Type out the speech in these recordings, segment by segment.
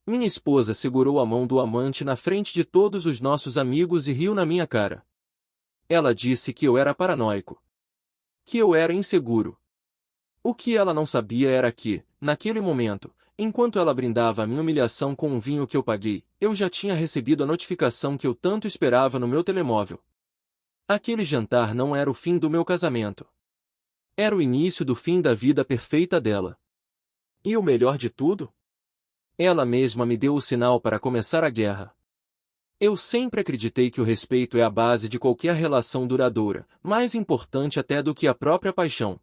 Minha esposa segurou a mão do amante na frente de todos os nossos amigos e riu na minha cara. Ela disse que eu era paranoico. Que eu era inseguro. O que ela não sabia era que, naquele momento, enquanto ela brindava a minha humilhação com um vinho que eu paguei, eu já tinha recebido a notificação que eu tanto esperava no meu telemóvel. Aquele jantar não era o fim do meu casamento. Era o início do fim da vida perfeita dela. E o melhor de tudo? Ela mesma me deu o sinal para começar a guerra. Eu sempre acreditei que o respeito é a base de qualquer relação duradoura, mais importante até do que a própria paixão.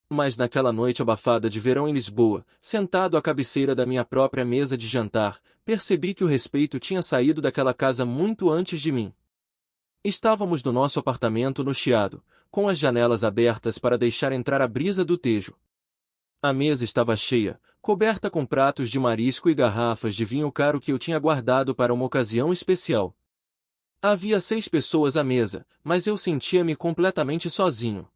Mas naquela noite abafada de verão em Lisboa, sentado à cabeceira da minha própria mesa de jantar, percebi que o respeito tinha saído daquela casa muito antes de mim. Estávamos no nosso apartamento no Chiado, com as janelas abertas para deixar entrar a brisa do Tejo. A mesa estava cheia, coberta com pratos de marisco e garrafas de vinho caro que eu tinha guardado para uma ocasião especial. Havia 6 pessoas à mesa, mas eu sentia-me completamente sozinho.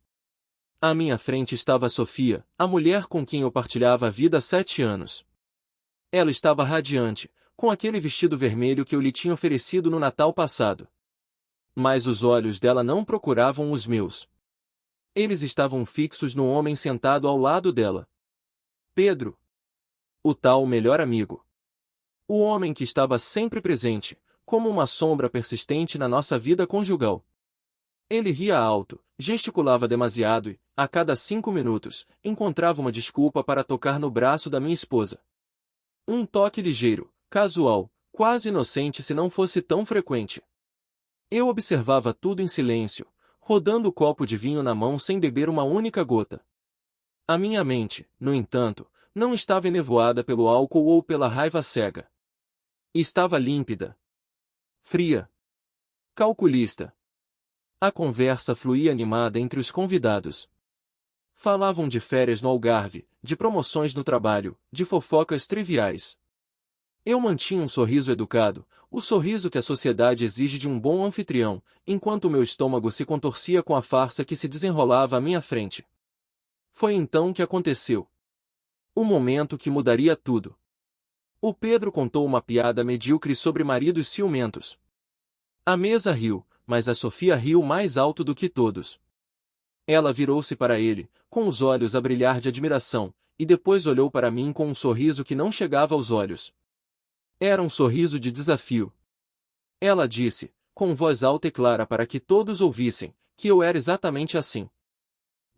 À minha frente estava Sofia, a mulher com quem eu partilhava a vida há 7 anos. Ela estava radiante, com aquele vestido vermelho que eu lhe tinha oferecido no Natal passado. Mas os olhos dela não procuravam os meus. Eles estavam fixos no homem sentado ao lado dela. Pedro. O tal melhor amigo. O homem que estava sempre presente, como uma sombra persistente na nossa vida conjugal. Ele ria alto, gesticulava demasiado e, a cada 5 minutos, encontrava uma desculpa para tocar no braço da minha esposa. Um toque ligeiro, casual, quase inocente se não fosse tão frequente. Eu observava tudo em silêncio, rodando o copo de vinho na mão sem beber uma única gota. A minha mente, no entanto, não estava enevoada pelo álcool ou pela raiva cega. Estava límpida, fria, calculista. A conversa fluía animada entre os convidados. Falavam de férias no Algarve, de promoções no trabalho, de fofocas triviais. Eu mantinha um sorriso educado, o sorriso que a sociedade exige de um bom anfitrião, enquanto o meu estômago se contorcia com a farsa que se desenrolava à minha frente. Foi então que aconteceu. O momento que mudaria tudo. O Pedro contou uma piada medíocre sobre maridos ciumentos. A mesa riu, mas a Sofia riu mais alto do que todos. Ela virou-se para ele, com os olhos a brilhar de admiração, e depois olhou para mim com um sorriso que não chegava aos olhos. Era um sorriso de desafio. Ela disse, com voz alta e clara para que todos ouvissem, que eu era exatamente assim.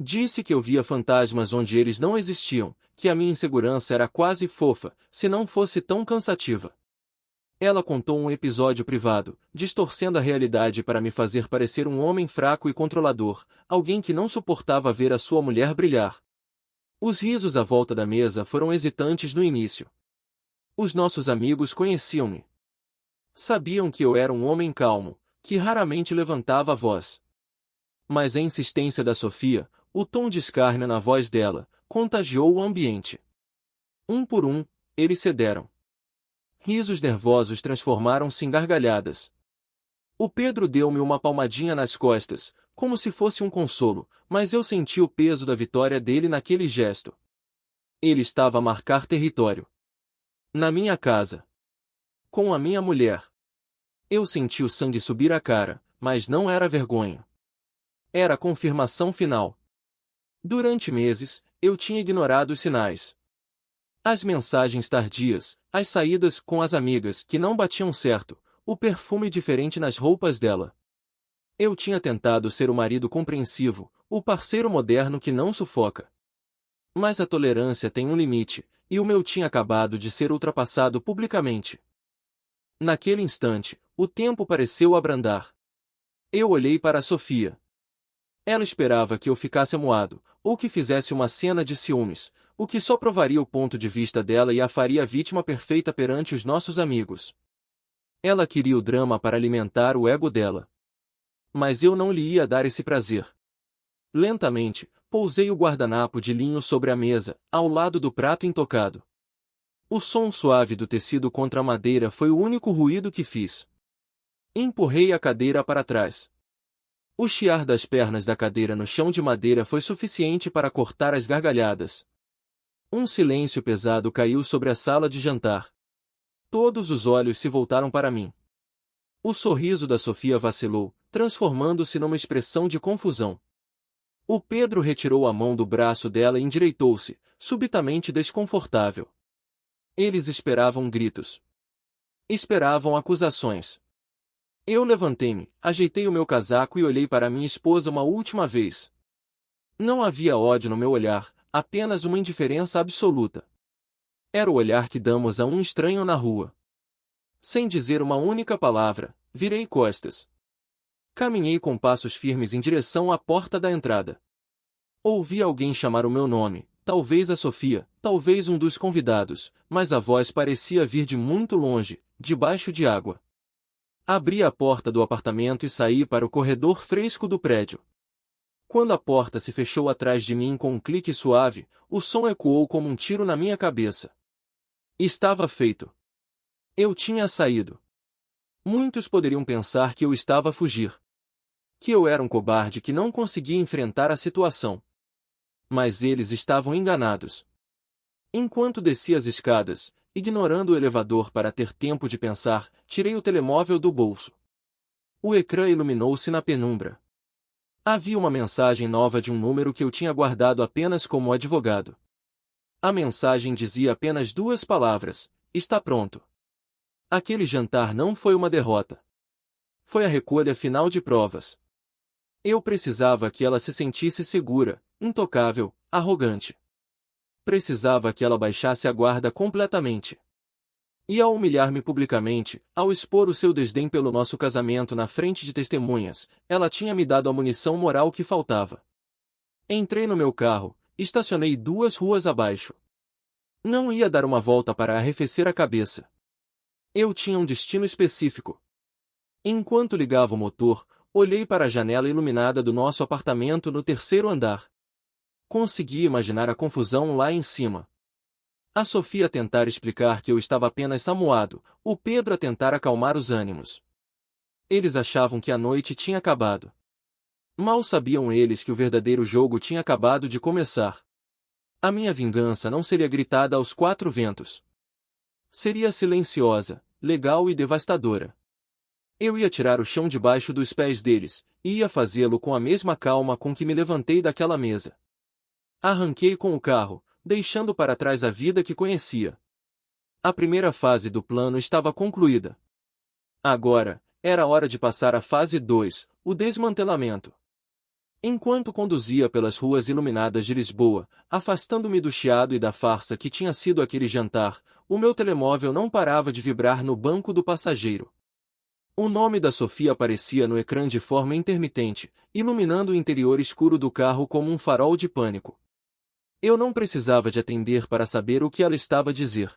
Disse que eu via fantasmas onde eles não existiam, que a minha insegurança era quase fofa, se não fosse tão cansativa. Ela contou um episódio privado, distorcendo a realidade para me fazer parecer um homem fraco e controlador, alguém que não suportava ver a sua mulher brilhar. Os risos à volta da mesa foram hesitantes no início. Os nossos amigos conheciam-me. Sabiam que eu era um homem calmo, que raramente levantava a voz. Mas a insistência da Sofia, o tom de escárnio na voz dela, contagiou o ambiente. Um por um, eles cederam. Risos nervosos transformaram-se em gargalhadas. O Pedro deu-me uma palmadinha nas costas, como se fosse um consolo, mas eu senti o peso da vitória dele naquele gesto. Ele estava a marcar território. Na minha casa. Com a minha mulher. Eu senti o sangue subir à cara, mas não era vergonha. Era a confirmação final. Durante meses, eu tinha ignorado os sinais. As mensagens tardias, as saídas com as amigas que não batiam certo, o perfume diferente nas roupas dela. Eu tinha tentado ser o marido compreensivo, o parceiro moderno que não sufoca. Mas a tolerância tem um limite, e o meu tinha acabado de ser ultrapassado publicamente. Naquele instante, o tempo pareceu abrandar. Eu olhei para a Sofia. Ela esperava que eu ficasse amuado, ou que fizesse uma cena de ciúmes, o que só provaria o ponto de vista dela e a faria a vítima perfeita perante os nossos amigos. Ela queria o drama para alimentar o ego dela. Mas eu não lhe ia dar esse prazer. Lentamente, pousei o guardanapo de linho sobre a mesa, ao lado do prato intocado. O som suave do tecido contra a madeira foi o único ruído que fiz. Empurrei a cadeira para trás. O chiar das pernas da cadeira no chão de madeira foi suficiente para cortar as gargalhadas. Um silêncio pesado caiu sobre a sala de jantar. Todos os olhos se voltaram para mim. O sorriso da Sofia vacilou, transformando-se numa expressão de confusão. O Pedro retirou a mão do braço dela e endireitou-se, subitamente desconfortável. Eles esperavam gritos. Esperavam acusações. Eu levantei-me, ajeitei o meu casaco e olhei para minha esposa uma última vez. Não havia ódio no meu olhar, apenas uma indiferença absoluta. Era o olhar que damos a um estranho na rua. Sem dizer uma única palavra, virei costas. Caminhei com passos firmes em direção à porta da entrada. Ouvi alguém chamar o meu nome, talvez a Sofia, talvez um dos convidados, mas a voz parecia vir de muito longe, debaixo de água. Abri a porta do apartamento e saí para o corredor fresco do prédio. Quando a porta se fechou atrás de mim com um clique suave, o som ecoou como um tiro na minha cabeça. Estava feito. Eu tinha saído. Muitos poderiam pensar que eu estava a fugir. Que eu era um cobarde que não conseguia enfrentar a situação. Mas eles estavam enganados. Enquanto descia as escadas, ignorando o elevador para ter tempo de pensar, tirei o telemóvel do bolso. O ecrã iluminou-se na penumbra. Havia uma mensagem nova de um número que eu tinha guardado apenas como advogado. A mensagem dizia apenas 2 palavras: está pronto. Aquele jantar não foi uma derrota. Foi a recolha final de provas. Eu precisava que ela se sentisse segura, intocável, arrogante. Precisava que ela baixasse a guarda completamente. E ao humilhar-me publicamente, ao expor o seu desdém pelo nosso casamento na frente de testemunhas, ela tinha me dado a munição moral que faltava. Entrei no meu carro, estacionei 2 ruas abaixo. Não ia dar uma volta para arrefecer a cabeça. Eu tinha um destino específico. Enquanto ligava o motor, olhei para a janela iluminada do nosso apartamento no 3º andar. Consegui imaginar a confusão lá em cima. A Sofia a tentar explicar que eu estava apenas amuado, o Pedro a tentar acalmar os ânimos. Eles achavam que a noite tinha acabado. Mal sabiam eles que o verdadeiro jogo tinha acabado de começar. A minha vingança não seria gritada aos 4 ventos. Seria silenciosa, legal e devastadora. Eu ia tirar o chão debaixo dos pés deles, e ia fazê-lo com a mesma calma com que me levantei daquela mesa. Arranquei com o carro, deixando para trás a vida que conhecia. A primeira fase do plano estava concluída. Agora, era hora de passar à fase 2, o desmantelamento. Enquanto conduzia pelas ruas iluminadas de Lisboa, afastando-me do chiado e da farsa que tinha sido aquele jantar, o meu telemóvel não parava de vibrar no banco do passageiro. O nome da Sofia aparecia no ecrã de forma intermitente, iluminando o interior escuro do carro como um farol de pânico. Eu não precisava de atender para saber o que ela estava a dizer.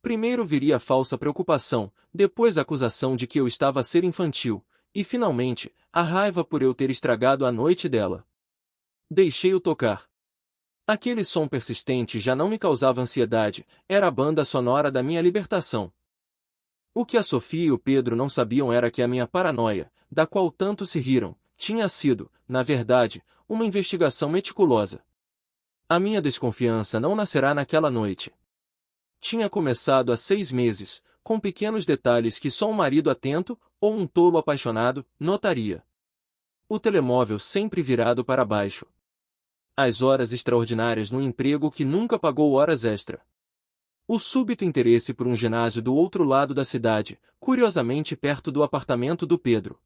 Primeiro viria a falsa preocupação, depois a acusação de que eu estava a ser infantil, e finalmente, a raiva por eu ter estragado a noite dela. Deixei-o tocar. Aquele som persistente já não me causava ansiedade, era a banda sonora da minha libertação. O que a Sofia e o Pedro não sabiam era que a minha paranoia, da qual tanto se riram, tinha sido, na verdade, uma investigação meticulosa. A minha desconfiança não nascerá naquela noite. Tinha começado há 6 meses, com pequenos detalhes que só um marido atento, ou um tolo apaixonado, notaria. O telemóvel sempre virado para baixo. As horas extraordinárias no emprego que nunca pagou horas extra. O súbito interesse por um ginásio do outro lado da cidade, curiosamente perto do apartamento do Pedro.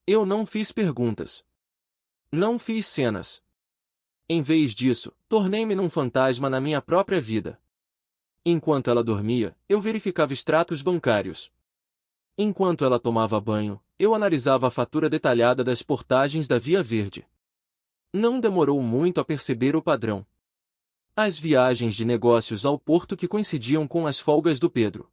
Eu não fiz perguntas. Não fiz cenas. Em vez disso, tornei-me num fantasma na minha própria vida. Enquanto ela dormia, eu verificava extratos bancários. Enquanto ela tomava banho, eu analisava a fatura detalhada das portagens da Via Verde. Não demorou muito a perceber o padrão. As viagens de negócios ao Porto que coincidiam com as folgas do Pedro.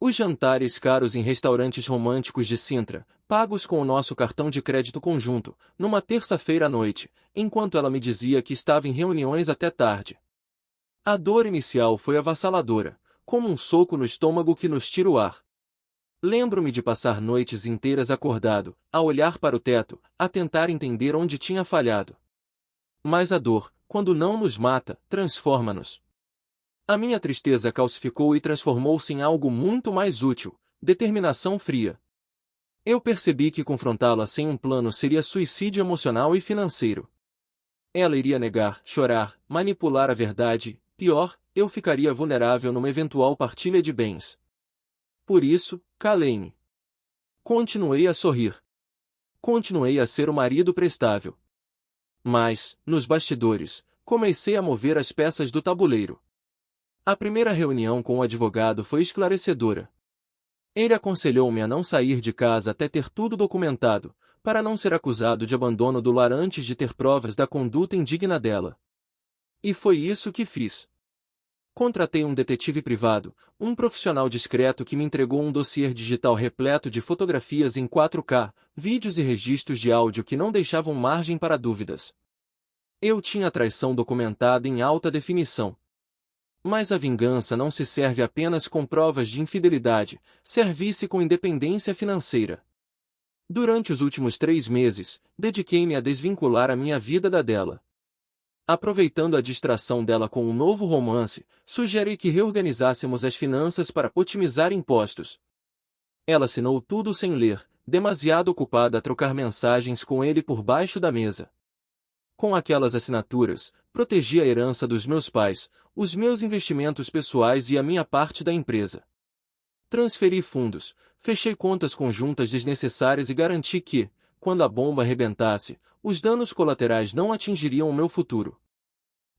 Os jantares caros em restaurantes românticos de Sintra, pagos com o nosso cartão de crédito conjunto, numa terça-feira à noite, enquanto ela me dizia que estava em reuniões até tarde. A dor inicial foi avassaladora, como um soco no estômago que nos tira o ar. Lembro-me de passar noites inteiras acordado, a olhar para o teto, a tentar entender onde tinha falhado. Mas a dor, quando não nos mata, transforma-nos. A minha tristeza calcificou e transformou-se em algo muito mais útil, determinação fria. Eu percebi que confrontá-la sem um plano seria suicídio emocional e financeiro. Ela iria negar, chorar, manipular a verdade, pior, eu ficaria vulnerável numa eventual partilha de bens. Por isso, calei-me. Continuei a sorrir. Continuei a ser o marido prestável. Mas, nos bastidores, comecei a mover as peças do tabuleiro. A primeira reunião com o advogado foi esclarecedora. Ele aconselhou-me a não sair de casa até ter tudo documentado, para não ser acusado de abandono do lar antes de ter provas da conduta indigna dela. E foi isso que fiz. Contratei um detetive privado, um profissional discreto que me entregou um dossiê digital repleto de fotografias em 4K, vídeos e registros de áudio que não deixavam margem para dúvidas. Eu tinha a traição documentada em alta definição. Mas a vingança não se serve apenas com provas de infidelidade, serve-se com independência financeira. Durante os últimos 3 meses, dediquei-me a desvincular a minha vida da dela. Aproveitando a distração dela com um novo romance, sugeri que reorganizássemos as finanças para otimizar impostos. Ela assinou tudo sem ler, demasiado ocupada a trocar mensagens com ele por baixo da mesa. Com aquelas assinaturas, protegi a herança dos meus pais, os meus investimentos pessoais e a minha parte da empresa. Transferi fundos, fechei contas conjuntas desnecessárias e garanti que, quando a bomba arrebentasse, os danos colaterais não atingiriam o meu futuro.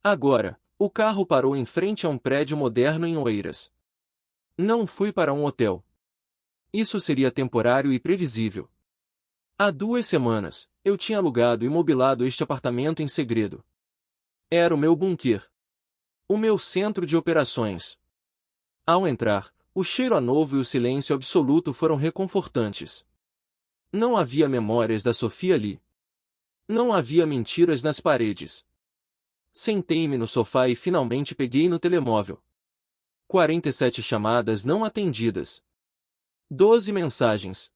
Agora, o carro parou em frente a um prédio moderno em Oeiras. Não fui para um hotel. Isso seria temporário e previsível. Há 2 semanas, eu tinha alugado e mobilado este apartamento em segredo. Era o meu bunker. O meu centro de operações. Ao entrar, o cheiro a novo e o silêncio absoluto foram reconfortantes. Não havia memórias da Sofia ali. Não havia mentiras nas paredes. Sentei-me no sofá e finalmente peguei no telemóvel. 47 chamadas não atendidas. 12 mensagens.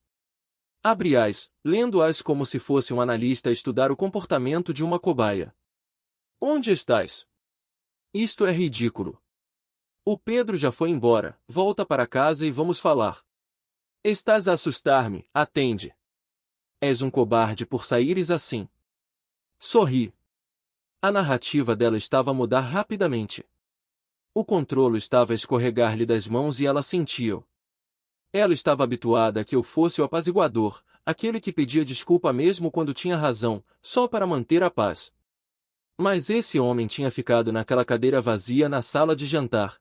Abri-as, lendo-as como se fosse um analista a estudar o comportamento de uma cobaia. Onde estás? Isto é ridículo. O Pedro já foi embora, volta para casa e vamos falar. Estás a assustar-me, atende. És um cobarde por saíres assim. Sorri. A narrativa dela estava a mudar rapidamente. O controlo estava a escorregar-lhe das mãos e ela sentia-o. Ela estava habituada a que eu fosse o apaziguador, aquele que pedia desculpa mesmo quando tinha razão, só para manter a paz. Mas esse homem tinha ficado naquela cadeira vazia na sala de jantar.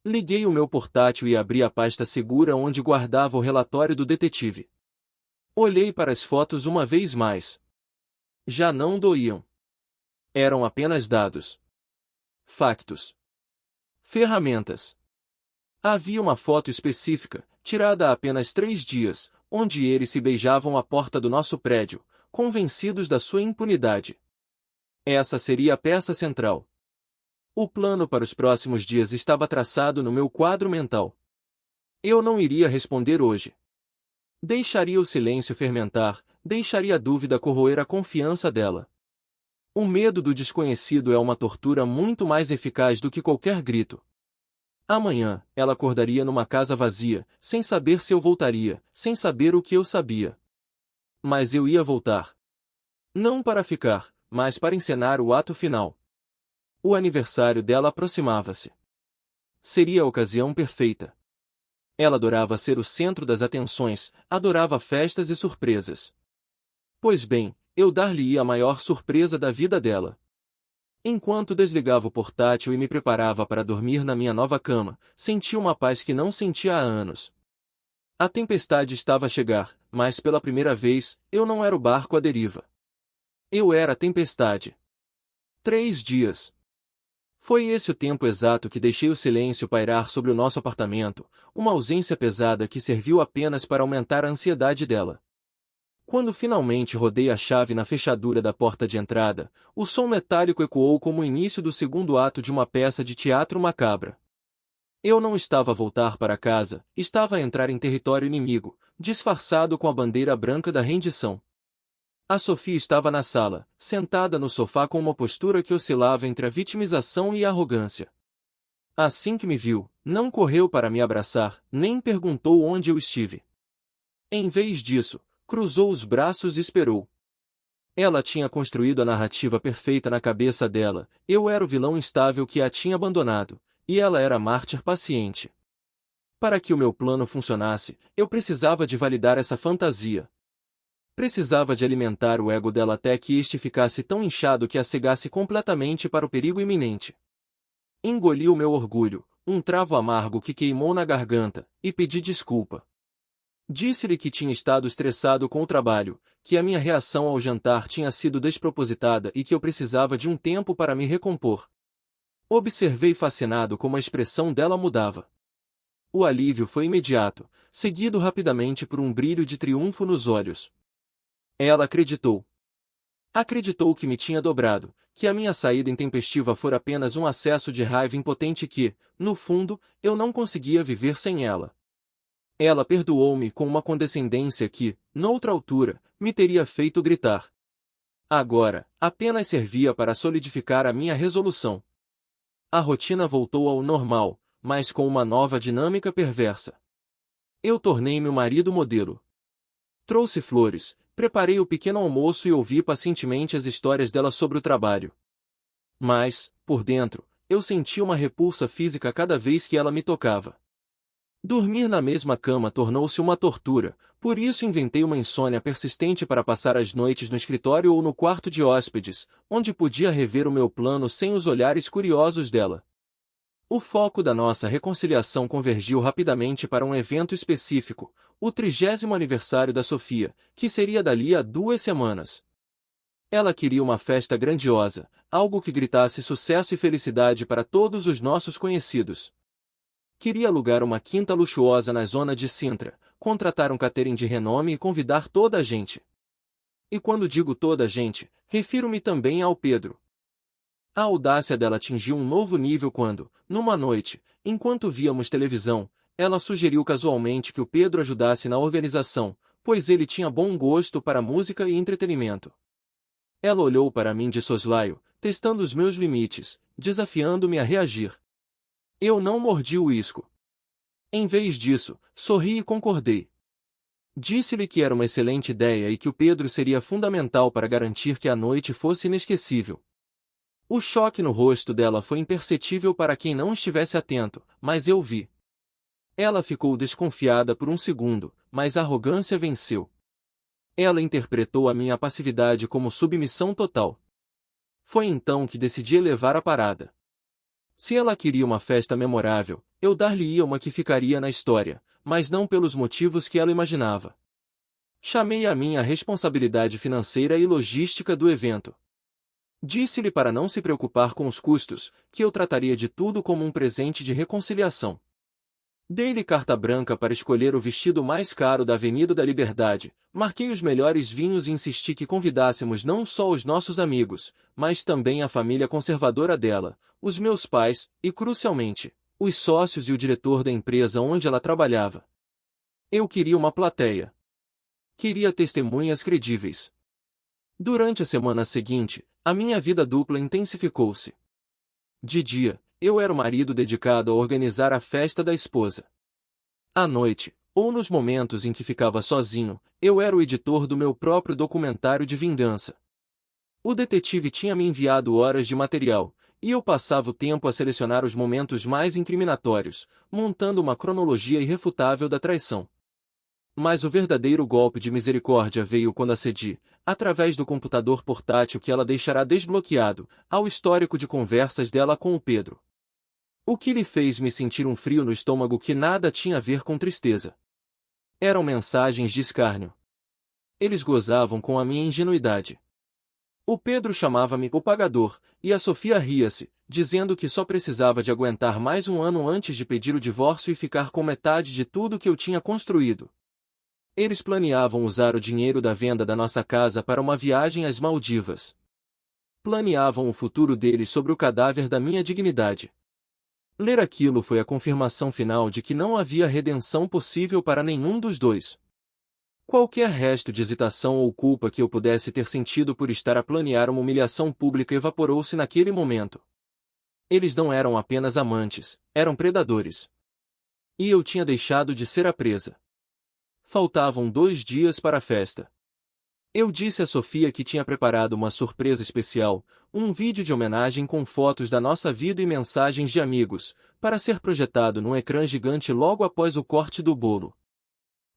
Liguei o meu portátil e abri a pasta segura onde guardava o relatório do detetive. Olhei para as fotos uma vez mais. Já não doíam. Eram apenas dados. Factos. Ferramentas. Havia uma foto específica, tirada há apenas 3 dias, onde eles se beijavam à porta do nosso prédio, convencidos da sua impunidade. Essa seria a peça central. O plano para os próximos dias estava traçado no meu quadro mental. Eu não iria responder hoje. Deixaria o silêncio fermentar, deixaria a dúvida corroer a confiança dela. O medo do desconhecido é uma tortura muito mais eficaz do que qualquer grito. Amanhã, ela acordaria numa casa vazia, sem saber se eu voltaria, sem saber o que eu sabia. Mas eu ia voltar. Não para ficar, mas para encenar o ato final. O aniversário dela aproximava-se. Seria a ocasião perfeita. Ela adorava ser o centro das atenções, adorava festas e surpresas. Pois bem, eu dar-lhe-ia a maior surpresa da vida dela. Enquanto desligava o portátil e me preparava para dormir na minha nova cama, senti uma paz que não sentia há anos. A tempestade estava a chegar, mas pela primeira vez, eu não era o barco à deriva. Eu era a tempestade. 3 dias. Foi esse o tempo exato que deixei o silêncio pairar sobre o nosso apartamento, uma ausência pesada que serviu apenas para aumentar a ansiedade dela. Quando finalmente rodei a chave na fechadura da porta de entrada, o som metálico ecoou como o início do segundo ato de uma peça de teatro macabra. Eu não estava a voltar para casa, estava a entrar em território inimigo, disfarçado com a bandeira branca da rendição. A Sofia estava na sala, sentada no sofá com uma postura que oscilava entre a vitimização e a arrogância. Assim que me viu, não correu para me abraçar, nem perguntou onde eu estive. Em vez disso, cruzou os braços e esperou. Ela tinha construído a narrativa perfeita na cabeça dela, eu era o vilão instável que a tinha abandonado, e ela era a mártir paciente. Para que o meu plano funcionasse, eu precisava de validar essa fantasia. Precisava de alimentar o ego dela até que este ficasse tão inchado que a cegasse completamente para o perigo iminente. Engoli o meu orgulho, um travo amargo que queimou na garganta, e pedi desculpa. Disse-lhe que tinha estado estressado com o trabalho, que a minha reação ao jantar tinha sido despropositada e que eu precisava de um tempo para me recompor. Observei fascinado como a expressão dela mudava. O alívio foi imediato, seguido rapidamente por um brilho de triunfo nos olhos. Ela acreditou. Acreditou que me tinha dobrado, que a minha saída intempestiva fora apenas um acesso de raiva impotente que, no fundo, eu não conseguia viver sem ela. Ela perdoou-me com uma condescendência que, noutra altura, me teria feito gritar. Agora, apenas servia para solidificar a minha resolução. A rotina voltou ao normal, mas com uma nova dinâmica perversa. Eu tornei-me o marido modelo. Trouxe flores, preparei o pequeno almoço e ouvi pacientemente as histórias dela sobre o trabalho. Mas, por dentro, eu sentia uma repulsa física cada vez que ela me tocava. Dormir na mesma cama tornou-se uma tortura, por isso inventei uma insônia persistente para passar as noites no escritório ou no quarto de hóspedes, onde podia rever o meu plano sem os olhares curiosos dela. O foco da nossa reconciliação convergiu rapidamente para um evento específico, o 30º aniversário da Sofia, que seria dali a 2 semanas. Ela queria uma festa grandiosa, algo que gritasse sucesso e felicidade para todos os nossos conhecidos. Queria alugar uma quinta luxuosa na zona de Sintra, contratar um catering de renome e convidar toda a gente. E quando digo toda a gente, refiro-me também ao Pedro. A audácia dela atingiu um novo nível quando, numa noite, enquanto víamos televisão, ela sugeriu casualmente que o Pedro ajudasse na organização, pois ele tinha bom gosto para música e entretenimento. Ela olhou para mim de soslaio, testando os meus limites, desafiando-me a reagir. Eu não mordi o uísco. Em vez disso, sorri e concordei. Disse-lhe que era uma excelente ideia e que o Pedro seria fundamental para garantir que a noite fosse inesquecível. O choque no rosto dela foi imperceptível para quem não estivesse atento, mas eu vi. Ela ficou desconfiada por um segundo, mas a arrogância venceu. Ela interpretou a minha passividade como submissão total. Foi então que decidi elevar a parada. Se ela queria uma festa memorável, eu dar-lhe-ia uma que ficaria na história, mas não pelos motivos que ela imaginava. Chamei a minha responsabilidade financeira e logística do evento. Disse-lhe para não se preocupar com os custos, que eu trataria de tudo como um presente de reconciliação. Dei-lhe carta branca para escolher o vestido mais caro da Avenida da Liberdade, marquei os melhores vinhos e insisti que convidássemos não só os nossos amigos, mas também a família conservadora dela, os meus pais, e, crucialmente, os sócios e o diretor da empresa onde ela trabalhava. Eu queria uma plateia. Queria testemunhas credíveis. Durante a semana seguinte, a minha vida dupla intensificou-se. De dia, eu era o marido dedicado a organizar a festa da esposa. À noite, ou nos momentos em que ficava sozinho, eu era o editor do meu próprio documentário de vingança. O detetive tinha me enviado horas de material, e eu passava o tempo a selecionar os momentos mais incriminatórios, montando uma cronologia irrefutável da traição. Mas o verdadeiro golpe de misericórdia veio quando acedi, através do computador portátil que ela deixará desbloqueado, ao histórico de conversas dela com o Pedro. O que lhe fez me sentir um frio no estômago que nada tinha a ver com tristeza. Eram mensagens de escárnio. Eles gozavam com a minha ingenuidade. O Pedro chamava-me o pagador, e a Sofia ria-se, dizendo que só precisava de aguentar mais um ano antes de pedir o divórcio e ficar com metade de tudo que eu tinha construído. Eles planeavam usar o dinheiro da venda da nossa casa para uma viagem às Maldivas. Planeavam o futuro deles sobre o cadáver da minha dignidade. Ler aquilo foi a confirmação final de que não havia redenção possível para nenhum dos dois. Qualquer resto de hesitação ou culpa que eu pudesse ter sentido por estar a planear uma humilhação pública evaporou-se naquele momento. Eles não eram apenas amantes, eram predadores. E eu tinha deixado de ser a presa. Faltavam 2 dias para a festa. Eu disse a Sofia que tinha preparado uma surpresa especial, um vídeo de homenagem com fotos da nossa vida e mensagens de amigos, para ser projetado num ecrã gigante logo após o corte do bolo.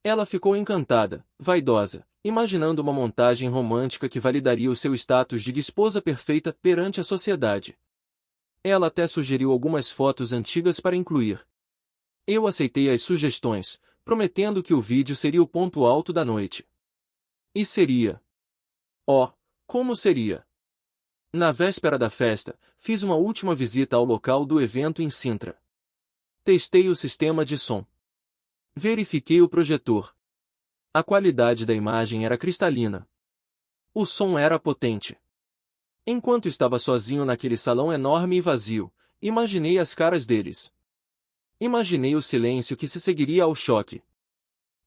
Ela ficou encantada, vaidosa, imaginando uma montagem romântica que validaria o seu status de esposa perfeita perante a sociedade. Ela até sugeriu algumas fotos antigas para incluir. Eu aceitei as sugestões, prometendo que o vídeo seria o ponto alto da noite. E seria. Oh, como seria! Na véspera da festa, fiz uma última visita ao local do evento em Sintra. Testei o sistema de som. Verifiquei o projetor. A qualidade da imagem era cristalina. O som era potente. Enquanto estava sozinho naquele salão enorme e vazio, imaginei as caras deles. Imaginei o silêncio que se seguiria ao choque.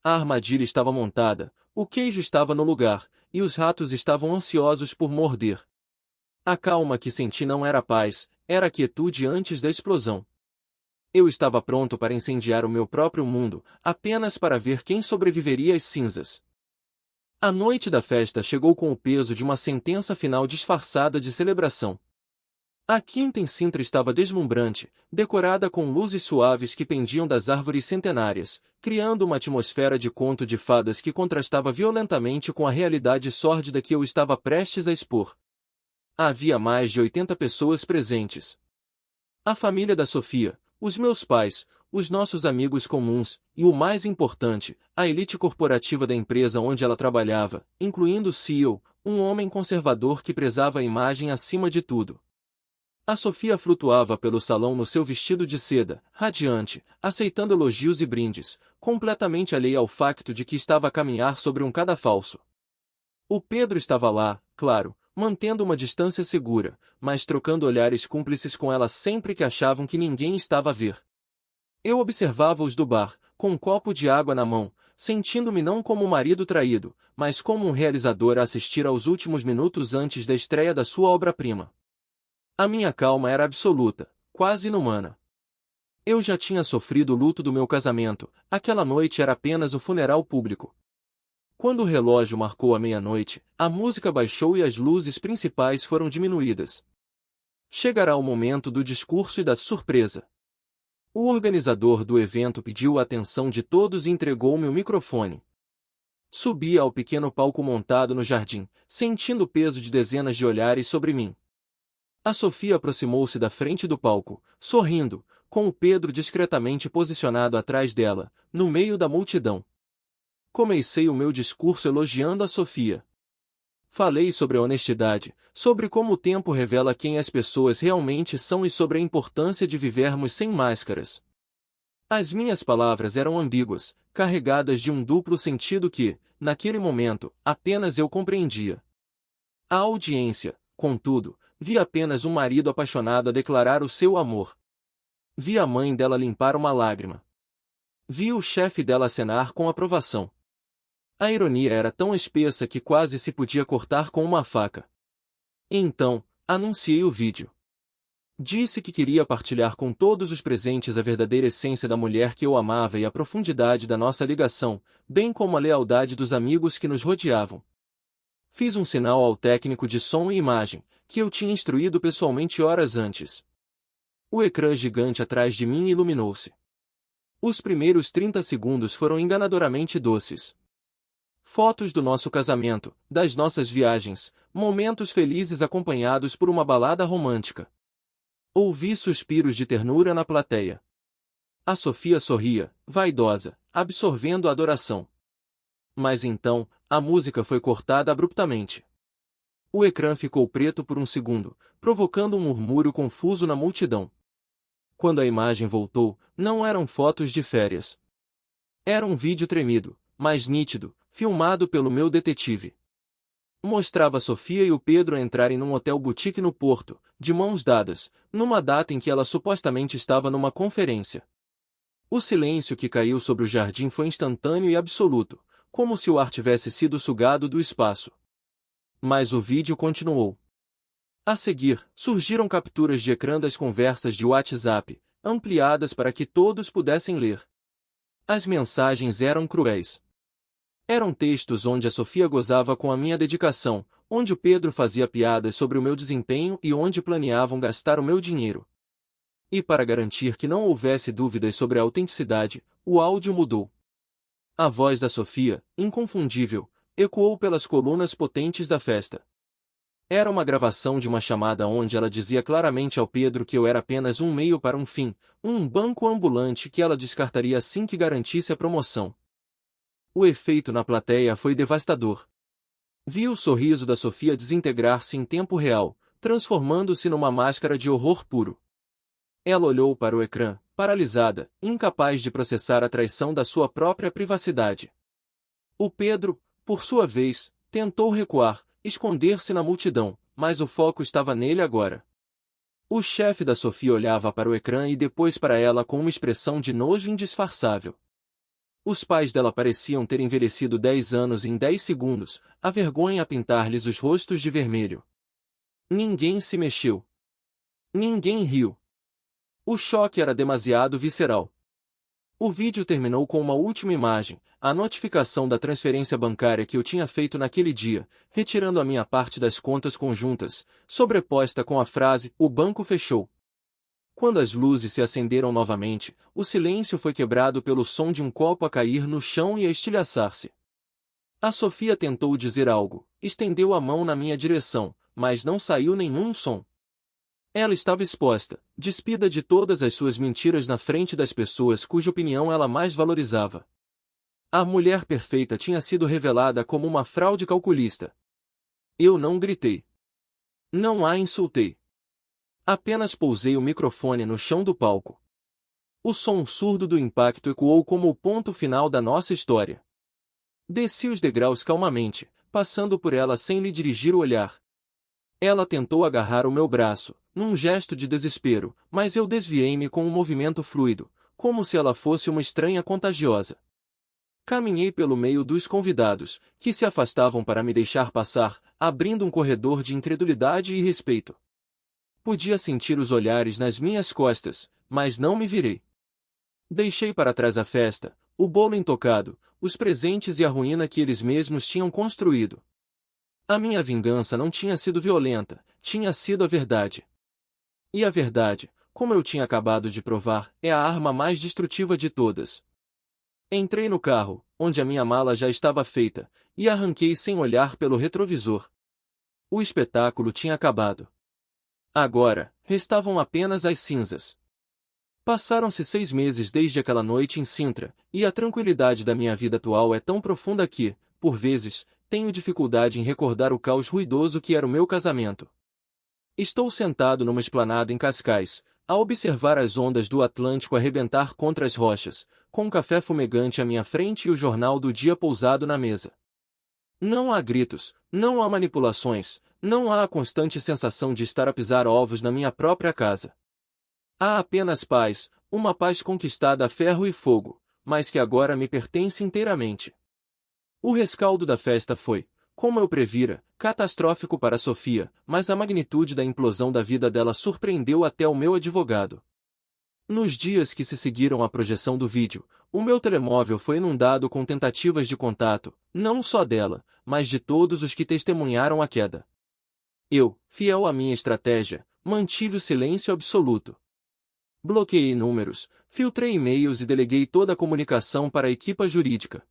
A armadilha estava montada, o queijo estava no lugar, e os ratos estavam ansiosos por morder. A calma que senti não era paz, era quietude antes da explosão. Eu estava pronto para incendiar o meu próprio mundo, apenas para ver quem sobreviveria às cinzas. A noite da festa chegou com o peso de uma sentença final disfarçada de celebração. A quinta em Sintra estava deslumbrante, decorada com luzes suaves que pendiam das árvores centenárias, criando uma atmosfera de conto de fadas que contrastava violentamente com a realidade sórdida que eu estava prestes a expor. Havia mais de 80 pessoas presentes. A família da Sofia, os meus pais, os nossos amigos comuns, e o mais importante, a elite corporativa da empresa onde ela trabalhava, incluindo o CEO, um homem conservador que prezava a imagem acima de tudo. A Sofia flutuava pelo salão no seu vestido de seda, radiante, aceitando elogios e brindes, completamente alheia ao facto de que estava a caminhar sobre um cadafalso. O Pedro estava lá, claro, mantendo uma distância segura, mas trocando olhares cúmplices com ela sempre que achavam que ninguém estava a ver. Eu observava-os do bar, com um copo de água na mão, sentindo-me não como um marido traído, mas como um realizador a assistir aos últimos minutos antes da estreia da sua obra-prima. A minha calma era absoluta, quase inumana. Eu já tinha sofrido o luto do meu casamento, aquela noite era apenas o funeral público. Quando o relógio marcou a meia-noite, a música baixou e as luzes principais foram diminuídas. Chegará o momento do discurso e da surpresa. O organizador do evento pediu a atenção de todos e entregou-me o microfone. Subi ao pequeno palco montado no jardim, sentindo o peso de dezenas de olhares sobre mim. A Sofia aproximou-se da frente do palco, sorrindo, com o Pedro discretamente posicionado atrás dela, no meio da multidão. Comecei o meu discurso elogiando a Sofia. Falei sobre a honestidade, sobre como o tempo revela quem as pessoas realmente são e sobre a importância de vivermos sem máscaras. As minhas palavras eram ambíguas, carregadas de um duplo sentido que, naquele momento, apenas eu compreendia. A audiência, contudo, vi apenas um marido apaixonado a declarar o seu amor. Vi a mãe dela limpar uma lágrima. Vi o chefe dela acenar com aprovação. A ironia era tão espessa que quase se podia cortar com uma faca. Então, anunciei o vídeo. Disse que queria partilhar com todos os presentes a verdadeira essência da mulher que eu amava e a profundidade da nossa ligação, bem como a lealdade dos amigos que nos rodeavam. Fiz um sinal ao técnico de som e imagem, que eu tinha instruído pessoalmente horas antes. O ecrã gigante atrás de mim iluminou-se. Os primeiros 30 segundos foram enganadoramente doces. Fotos do nosso casamento, das nossas viagens, momentos felizes acompanhados por uma balada romântica. Ouvi suspiros de ternura na plateia. A Sofia sorria, vaidosa, absorvendo a adoração. Mas então, a música foi cortada abruptamente. O ecrã ficou preto por um segundo, provocando um murmúrio confuso na multidão. Quando a imagem voltou, não eram fotos de férias. Era um vídeo tremido, mas nítido, filmado pelo meu detetive. Mostrava Sofia e o Pedro entrarem num hotel boutique no Porto, de mãos dadas, numa data em que ela supostamente estava numa conferência. O silêncio que caiu sobre o jardim foi instantâneo e absoluto, como se o ar tivesse sido sugado do espaço. Mas o vídeo continuou. A seguir, surgiram capturas de ecrã das conversas de WhatsApp, ampliadas para que todos pudessem ler. As mensagens eram cruéis. Eram textos onde a Sofia gozava com a minha dedicação, onde o Pedro fazia piadas sobre o meu desempenho e onde planeavam gastar o meu dinheiro. E para garantir que não houvesse dúvidas sobre a autenticidade, o áudio mudou. A voz da Sofia, inconfundível, ecoou pelas colunas potentes da festa. Era uma gravação de uma chamada onde ela dizia claramente ao Pedro que eu era apenas um meio para um fim, um banco ambulante que ela descartaria assim que garantisse a promoção. O efeito na plateia foi devastador. Vi o sorriso da Sofia desintegrar-se em tempo real, transformando-se numa máscara de horror puro. Ela olhou para o ecrã, paralisada, incapaz de processar a traição da sua própria privacidade. O Pedro, por sua vez, tentou recuar, esconder-se na multidão, mas o foco estava nele agora. O chefe da Sofia olhava para o ecrã e depois para ela com uma expressão de nojo indisfarçável. Os pais dela pareciam ter envelhecido 10 anos em 10 segundos, a vergonha a pintar-lhes os rostos de vermelho. Ninguém se mexeu. Ninguém riu. O choque era demasiado visceral. O vídeo terminou com uma última imagem, a notificação da transferência bancária que eu tinha feito naquele dia, retirando a minha parte das contas conjuntas, sobreposta com a frase, o banco fechou. Quando as luzes se acenderam novamente, o silêncio foi quebrado pelo som de um copo a cair no chão e a estilhaçar-se. A Sofia tentou dizer algo, estendeu a mão na minha direção, mas não saiu nenhum som. Ela estava exposta, despida de todas as suas mentiras na frente das pessoas cuja opinião ela mais valorizava. A mulher perfeita tinha sido revelada como uma fraude calculista. Eu não gritei. Não a insultei. Apenas pousei o microfone no chão do palco. O som surdo do impacto ecoou como o ponto final da nossa história. Desci os degraus calmamente, passando por ela sem lhe dirigir o olhar. Ela tentou agarrar o meu braço, num gesto de desespero, mas eu desviei-me com um movimento fluido, como se ela fosse uma estranha contagiosa. Caminhei pelo meio dos convidados, que se afastavam para me deixar passar, abrindo um corredor de incredulidade e respeito. Podia sentir os olhares nas minhas costas, mas não me virei. Deixei para trás a festa, o bolo intocado, os presentes e a ruína que eles mesmos tinham construído. A minha vingança não tinha sido violenta, tinha sido a verdade. E a verdade, como eu tinha acabado de provar, é a arma mais destrutiva de todas. Entrei no carro, onde a minha mala já estava feita, e arranquei sem olhar pelo retrovisor. O espetáculo tinha acabado. Agora, restavam apenas as cinzas. Passaram-se 6 meses desde aquela noite em Sintra, e a tranquilidade da minha vida atual é tão profunda que, por vezes, tenho dificuldade em recordar o caos ruidoso que era o meu casamento. Estou sentado numa esplanada em Cascais, a observar as ondas do Atlântico arrebentar contra as rochas, com um café fumegante à minha frente e o jornal do dia pousado na mesa. Não há gritos, não há manipulações, não há a constante sensação de estar a pisar ovos na minha própria casa. Há apenas paz, uma paz conquistada a ferro e fogo, mas que agora me pertence inteiramente. O rescaldo da festa foi, como eu previra, catastrófico para Sofia, mas a magnitude da implosão da vida dela surpreendeu até o meu advogado. Nos dias que se seguiram à projeção do vídeo, o meu telemóvel foi inundado com tentativas de contato, não só dela, mas de todos os que testemunharam a queda. Eu, fiel à minha estratégia, mantive o silêncio absoluto. Bloqueei números, filtrei e-mails e deleguei toda a comunicação para a equipa jurídica.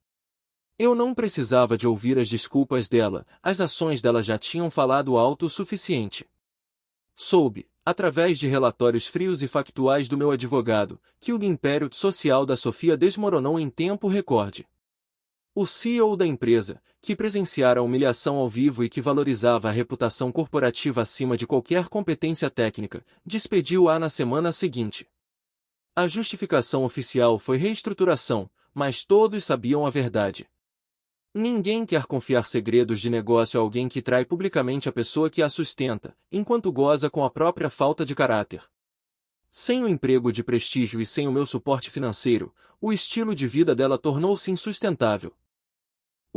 Eu não precisava de ouvir as desculpas dela, as ações dela já tinham falado alto o suficiente. Soube, através de relatórios frios e factuais do meu advogado, que o império social da Sofia desmoronou em tempo recorde. O CEO da empresa, que presenciara a humilhação ao vivo e que valorizava a reputação corporativa acima de qualquer competência técnica, despediu-a na semana seguinte. A justificação oficial foi reestruturação, mas todos sabiam a verdade. Ninguém quer confiar segredos de negócio a alguém que trai publicamente a pessoa que a sustenta, enquanto goza com a própria falta de caráter. Sem o emprego de prestígio e sem o meu suporte financeiro, o estilo de vida dela tornou-se insustentável.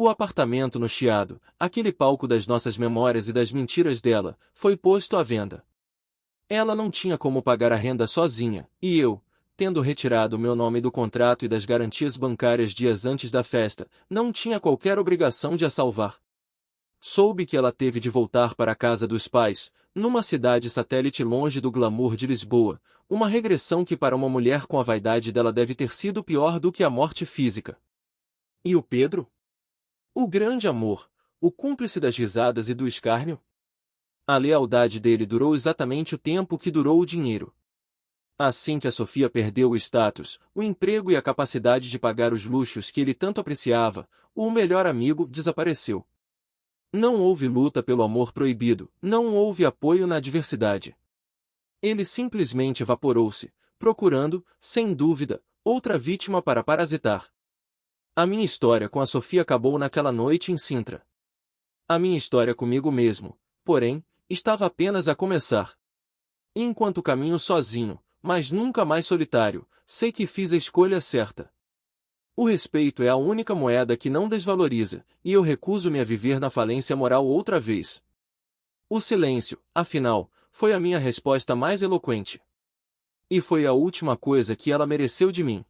O apartamento no Chiado, aquele palco das nossas memórias e das mentiras dela, foi posto à venda. Ela não tinha como pagar a renda sozinha, e eu, tendo retirado meu nome do contrato e das garantias bancárias dias antes da festa, não tinha qualquer obrigação de a salvar. Soube que ela teve de voltar para a casa dos pais, numa cidade satélite longe do glamour de Lisboa, uma regressão que para uma mulher com a vaidade dela deve ter sido pior do que a morte física. E o Pedro? O grande amor, o cúmplice das risadas e do escárnio? A lealdade dele durou exatamente o tempo que durou o dinheiro. Assim que a Sofia perdeu o status, o emprego e a capacidade de pagar os luxos que ele tanto apreciava, o melhor amigo desapareceu. Não houve luta pelo amor proibido, não houve apoio na adversidade. Ele simplesmente evaporou-se, procurando, sem dúvida, outra vítima para parasitar. A minha história com a Sofia acabou naquela noite em Sintra. A minha história comigo mesmo, porém, estava apenas a começar. Enquanto caminho sozinho, mas nunca mais solitário, sei que fiz a escolha certa. O respeito é a única moeda que não desvaloriza, e eu recuso-me a viver na falência moral outra vez. O silêncio, afinal, foi a minha resposta mais eloquente. E foi a última coisa que ela mereceu de mim.